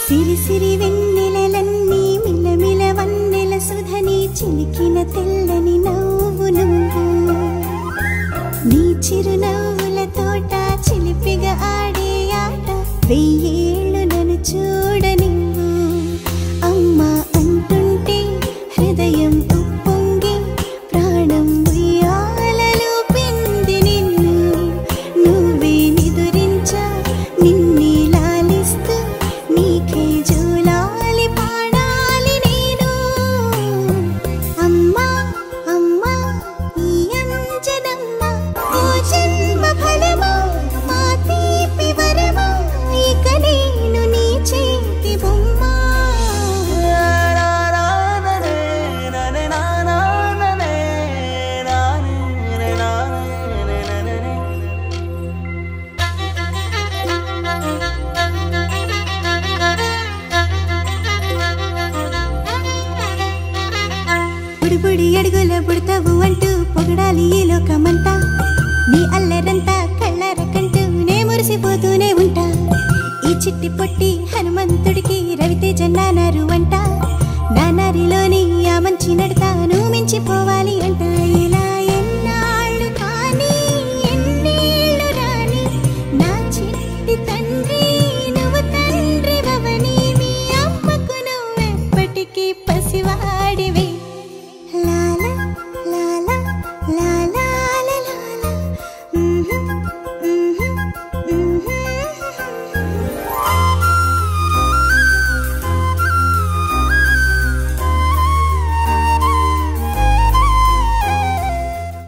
సిరి సిరి వెన్నెలలన్నీ మిలమిల వన్నెల సుధని చిలికిన తెల్లని నవ్వు నువ్వు నీ చిరునవ్వుల తోట చిలిపిగా ఆడే ఆట వెయ్యేళ్ళు నన్ను చూడనివ్వు అమ్మా అంటుంటే హృదయం ఉప్పొంగి ప్రాణం ఉయ్యాలలో పిండి నిన్ను నువ్వే నిదురించా నిన్నే లాలిస్తూ నీకే జోలాలి పాడాలి నేను అమ్మా అమ్మా ఈ అంజనమ్మ ఓ జన్మ ఫలమా మా తీపి వరమా ఇక నేను నీ చేతి బొమ్మ బుడి అడుగుల పుడతావు అంటూ పొగడాలి ఈ లోకమంతా నీ అల్లరంతా కళ్ళారకంటూ నే మురిసిపోతూనే ఉంటా ఈ చిట్టి పొట్టి హనుమంతుడికి రవితేజ నానారు అంట నానారిలోని ఆ మంచి నడతా నువ్వు మించిపోవాలి